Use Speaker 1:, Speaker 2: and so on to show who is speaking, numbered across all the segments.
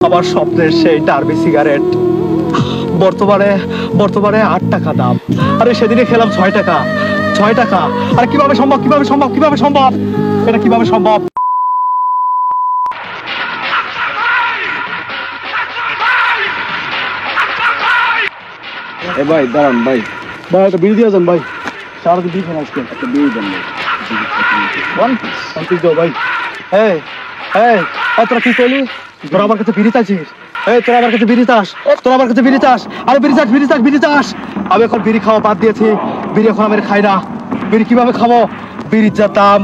Speaker 1: আমার স্বপ্নের সেই ডার্বি সিগারেট বর্তমানে বর্তমানে 8 টাকা দাম। আরে সেদিনে খেলাম 6 টাকা। 6 টাকা আর কিভাবে সম্ভব কিভাবে সম্ভব কিভাবে সম্ভব এটা কিভাবে সম্ভব?
Speaker 2: ভাই দাঁড়ান ভাই, ভাই একটা বিড়ি দিয়ে যান ভাই, সারাদিন বিড়ি খান আজকে, একটা বিড়ি দেন ভাই, ভাই।
Speaker 1: এই এই তোরা কি করলি? তোরা আমার কাছে বিড়ি চাইছিস? এই তোরা আমার কাছে বিড়ি চাস? তোরা আমার কাছে বিড়ি চাস? আরে বিড়ি চাস বিড়ি চাস বিড়ি চাস? আমি এখন বিড়ি খাওয়া বাদ দিয়েছি। বিড়ি এখন আমি খাই না। বিড়ি কিভাবে খাবো? বিড়ির যা দাম,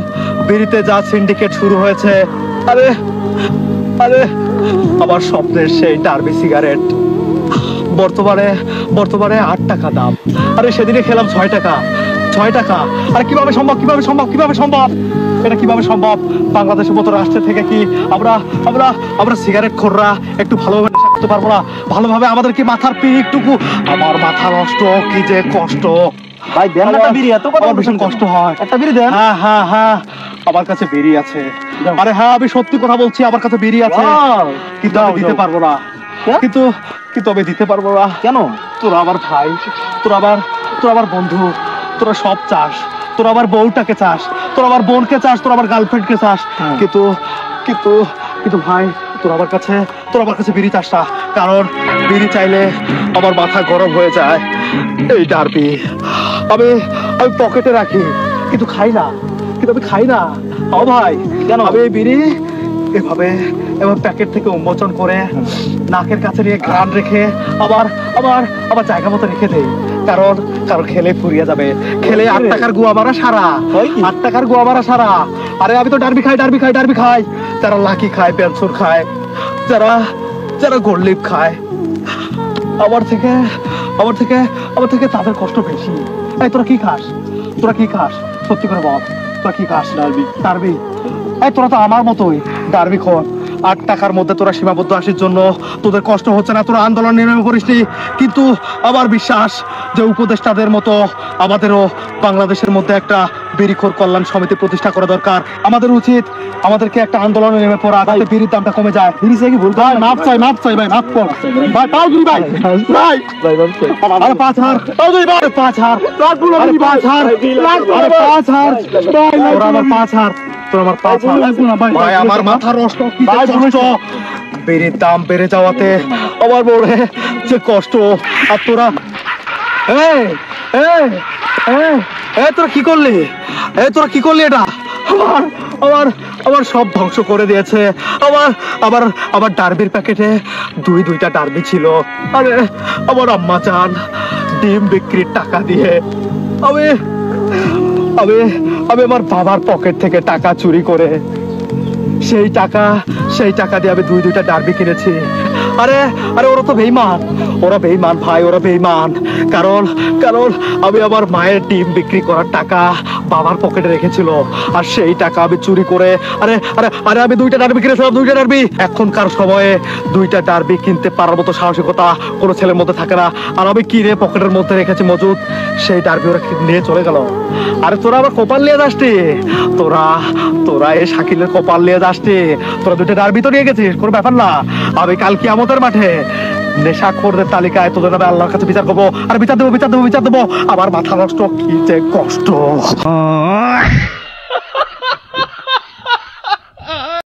Speaker 1: বিড়িতে যা সিন্ডিকেট শুরু হয়েছে। আরে আরে আমার স্বপ্নের সেই ডার্বি সিগারেট বর্তমানে বর্তমানে 8 টাকা দাম। আরে সেদিনে খেলাম 6 টাকা। 6 টাকা আর কিভাবে সম্ভব কিভাবে সম্ভব কিভাবে সম্ভব এটা কিভাবে সম্ভব? বাংলাদেশের মতো রাষ্ট্র থেকে কি আমরা আমরা আমরা সিগারেট খোররা একটু ভালোভাবে নেশা করতে পারবো না? ভালোভাবে আমাদের কি মাথার পিকটুকু? আমার মাথা নষ্ট, কি যে কষ্ট
Speaker 2: ভাই। দেন না বিড়ি, এত কথা
Speaker 1: আমার ভীষণ কষ্ট হয়।
Speaker 2: একটা বিড়ি দেন।
Speaker 1: হ্যাঁ হ্যাঁ হ্যাঁ আমার কাছে বিড়ি আছে। আরে হ্যাঁ আমি সত্যি কথা বলছি, আমার কাছে বিড়ি আছে, কিন্তু আমি দিতে পারবো না। কিন্তু কিন্তু আমি দিতে পারবো না।
Speaker 2: কেন?
Speaker 1: তোরা আমার ভাই, তোরা আমার বন্ধু, তোরা সব চাস, তোরা আমার বউটাকে চাস, তোরা আমার বোনকে চাস, তোরা আমার গার্লফ্রেন্ডকে চাস, কিন্তু কিন্তু কিন্তু ভাই তোরা আমার কাছে বিড়ি চাস না। কারণ বিড়ি চাইলে আমার মাথা গরম হয়ে যায়। এই ডার্বি আমি আমি পকেটে রাখি, কিন্তু খাই না, কিন্তু আমি খাই না। ও ভাই
Speaker 2: কেন?
Speaker 1: আমি এই বিড়ি এভাবে এবার প্যাকেট থেকে উন্মোচন করে নাকের কাছে নিয়ে ঘ্রাণ রেখে আবার আবার আবার জায়গা মতো রেখে দেই। কারণ কারণ খেলে ফুরিয়ে যাবে। খেলে 8 টাকার গুয়া মারা সারা, 8 টাকার গুয়া মারা সারা। আরে আমি তো ডার্বি খাই ডার্বি খাই ডার্বি খাই। যারা লাকি খায়, পেনসুর খায়, যারা যারা গোল্ড খায়, আমার থেকে আমার থেকে আমার থেকে তাদের কষ্ট বেশি। এই তোরা কি খাস? তোরা কি খাস? সত্যি করে বল, তোরা কি খাস?
Speaker 2: ডার্বি।
Speaker 1: ডার্বি? এই তোরা তো আমার মতোই ডার্বি খোর। 8 টাকার মধ্যে তোরা সীমাবদ্ধ আসির জন্য তোদের কষ্ট হচ্ছে না, তোরা আন্দোলন নেমে পড়িসনি। কিন্তু আমার বিশ্বাস যে উপদেষ্টাদের মতো আমাদেরও বাংলাদেশের মধ্যে একটা বিড়িখোর কল্যাণ সমিতি প্রতিষ্ঠা করা দরকার। আমাদের উচিত আমাদেরকে একটা আন্দোলনে নেমে পড়া, যাতে বিড়ির দামটা কমে যায়।
Speaker 2: বিড়ি চাই কি ভুল?
Speaker 1: ভাই মাপ চাই মাপ চাই ভাই, মাপ কর ভাই। তাও দুই ভাই ভাই
Speaker 2: ভাই ভাই
Speaker 1: আরে 5,000 তাও দুই ভাই 5,000 আরে 5,000 আরে 5,000 তোরা আমার 5,000 তোরা আমার 5,000 ভাই। আমার মাথা নষ্ট, কি কষ্ট। বিড়ির দাম বেড়ে যাওয়াতে আমার মনে যে কষ্ট। আর তোরা এই এই এই এই তোরা কি করলি? এই তোরা কি করলি? এটা আমার আমার আমার সব ধ্বংস করে দিয়েছে। আমার আবার আবার ডার্বির প্যাকেটে দুইটা ডার্বি ছিল। আরে আমার আম্মা চান ডিম বিক্রির টাকা দিয়ে আমি আমি আমি আমার বাবার পকেট থেকে টাকা চুরি করে সেই টাকা দিয়ে আমি দুইটা ডার্বি কিনেছি। আরে আরে ওরা তো বেঈমান, ওরা বেঈমান ভাই, ওরা বেঈমান। কারণ কারণ আমি আমার মায়ের ডিম বিক্রি করার টাকা বাবার পকেটে রেখেছিল, আর সেই টাকা আমি চুরি করে আরে আরে আরে আমি দুইটা ডার্বি কিনেছিলাম, দুইটা ডার্বি। এখনকার সময়ে দুইটা ডার্বি কিনতে পারার মতো সাহসিকতা কোনো ছেলের মধ্যে থাকে না। আর আমি কিনে পকেটের মধ্যে রেখেছি মজুদ, সেই ডার্বি ওরা নিয়ে চলে গেল। আরে তোরা আবার কপাল নিয়ে যাসটি, তোরা তোরা এই শাকিলের কপাল নিয়ে যাসটি। তোরা দুইটা ডার্বি তো নিয়ে গেছিস, কোনো ব্যাপার না। আমি কাল কিয়ামতের মাঠে নেশাখোরদের তালিকায় তোদের নামে আল্লাহর কাছে বিচার করবো। আর বিচার দেবো বিচার দেবো বিচার দেবো। আমার মাথা নষ্ট, কি যে কষ্ট।